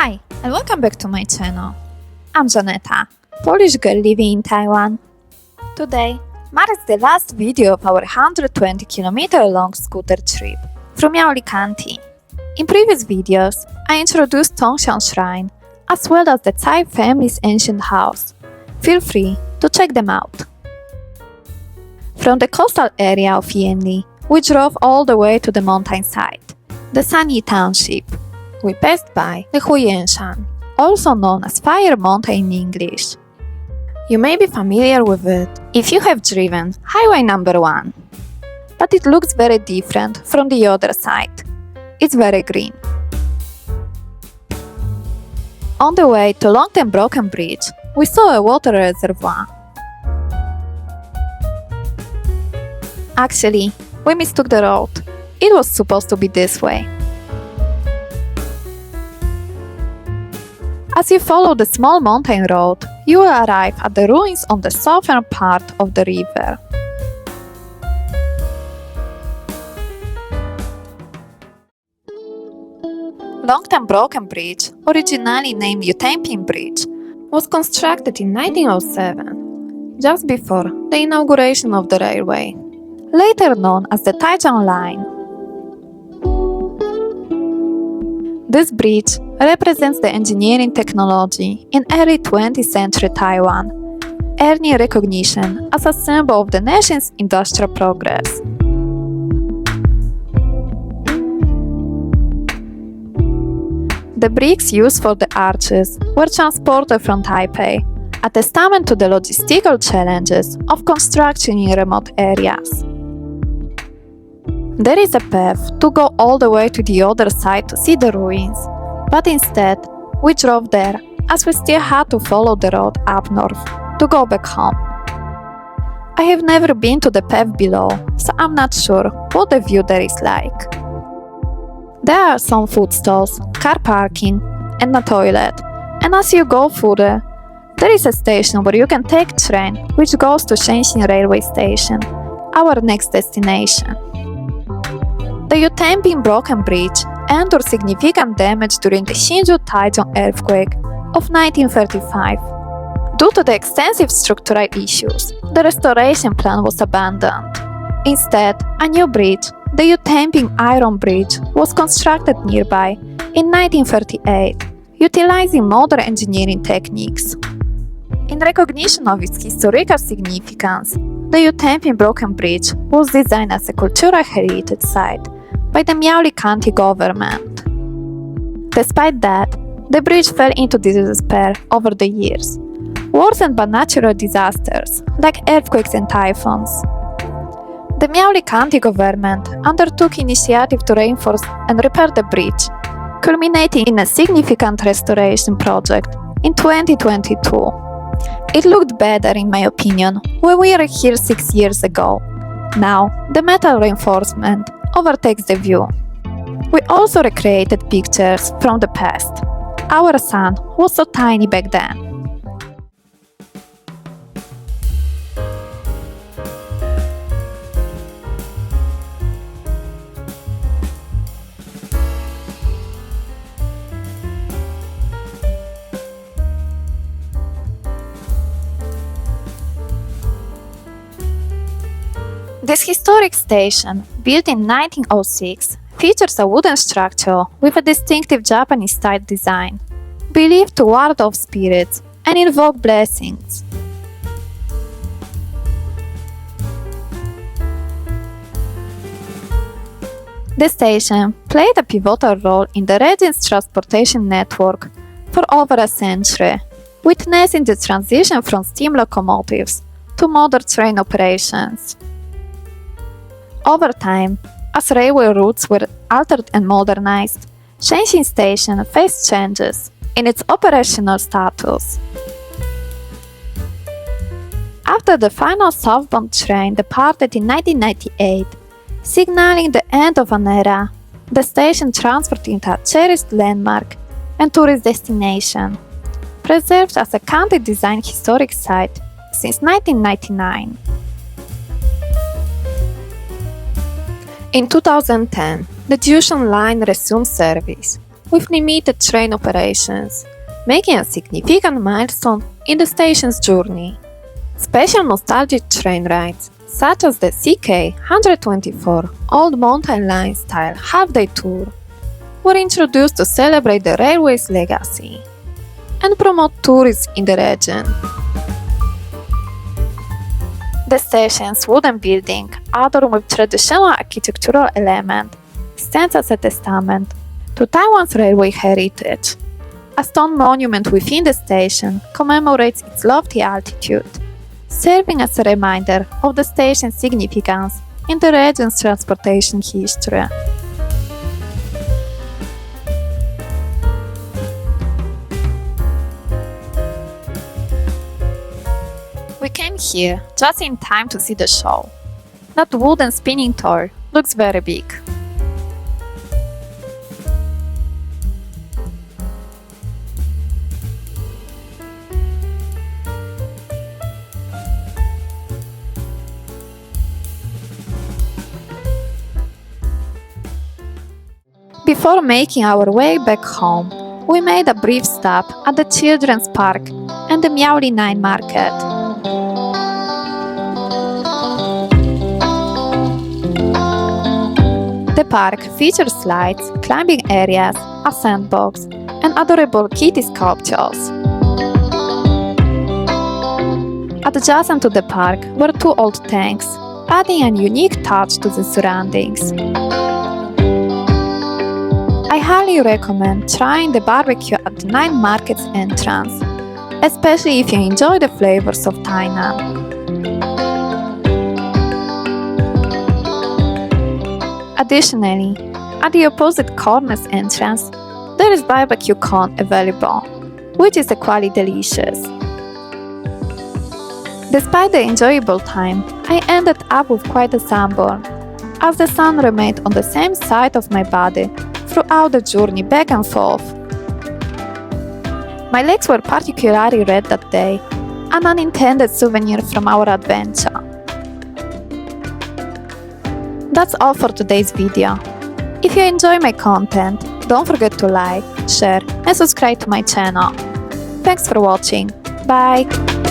Hi, and welcome back to my channel. I'm Żaneta, Polish girl living in Taiwan. Today marks the last video of our 120km long scooter trip through Miaoli County. In previous videos, I introduced Tongxiang Shrine, as well as the Tsai family's ancient house. Feel free to check them out. From the coastal area of Yanli, we drove all the way to the mountainside, the Sanyi Township. We passed by the Huyanshan, also known as Fire Mountain in English. You may be familiar with it if you have driven Highway number 1. But it looks very different from the other side. It's very green. On the way to Longteng Broken Bridge, we saw a water reservoir. Actually, we mistook the road. It was supposed to be this way. As you follow the small mountain road, you will arrive at the ruins on the southern part of the river. Longteng Broken Bridge, originally named Yutengping Bridge, was constructed in 1907, just before the inauguration of the railway, later known as the Tajwan Line. This bridge represents the engineering technology in early 20th century Taiwan, earning recognition as a symbol of the nation's industrial progress. The bricks used for the arches were transported from Taipei, a testament to the logistical challenges of construction in remote areas. There is a path to go all the way to the other side to see the ruins, but instead we drove there as we still had to follow the road up north to go back home. I have never been to the path below, so I'm not sure what the view there is like. There are some food stalls, car parking, and a toilet, and as you go further, there is a station where you can take train which goes to Shengxing Railway Station, our next destination. The Yutengping Broken Bridge endured significant damage during the Hsinchu-Taichung Earthquake of 1935. Due to the extensive structural issues, the restoration plan was abandoned. Instead, a new bridge, the Yutengping Iron Bridge, was constructed nearby in 1938, utilizing modern engineering techniques. In recognition of its historical significance, the Yutengping Broken Bridge was designed as a cultural heritage site by the Miaoli County government. Despite that, the bridge fell into disrepair over the years, worsened by natural disasters like earthquakes and typhoons. The Miaoli County government undertook initiative to reinforce and repair the bridge, culminating in a significant restoration project in 2022. It looked better, in my opinion, when we were here 6 years ago. Now, the metal reinforcement overtakes the view. We also recreated pictures from the past. Our son was so tiny back then. This historic station, built in 1906, features a wooden structure with a distinctive Japanese-style design, believed to ward off spirits and invoke blessings. The station played a pivotal role in the region's transportation network for over a century, witnessing the transition from steam locomotives to modern train operations. Over time, as railway routes were altered and modernized, Shengxing Station faced changes in its operational status. After the final southbound train departed in 1998, signaling the end of an era, the station transferred into a cherished landmark and tourist destination, preserved as a county-designed historic site since 1999. In 2010, the Tajwan line resumed service, with limited train operations, making a significant milestone in the station's journey. Special nostalgic train rides, such as the CK 124 Old Mountain Line style half-day tour, were introduced to celebrate the railway's legacy and promote tourism in the region. The station's wooden building, adorned with traditional architectural elements, stands as a testament to Taiwan's railway heritage. A stone monument within the station commemorates its lofty altitude, serving as a reminder of the station's significance in the region's transportation history. We came here just in time to see the show. That wooden spinning toy looks very big. Before making our way back home, we made a brief stop at the children's park and the Miaoli night market. The park features slides, climbing areas, a sandbox, and adorable kitty sculptures. Adjacent to the park were two old tanks, adding a unique touch to the surroundings. I highly recommend trying the barbecue at the night market's entrance, especially if you enjoy the flavors of Tainan. Additionally, at the opposite corner's entrance, there is barbecue corn available, which is equally delicious. Despite the enjoyable time, I ended up with quite a sunburn, as the sun remained on the same side of my body throughout the journey back and forth. My legs were particularly red that day, an unintended souvenir from our adventure. That's all for today's video. If you enjoy my content, don't forget to like, share, and subscribe to my channel. Thanks for watching. Bye!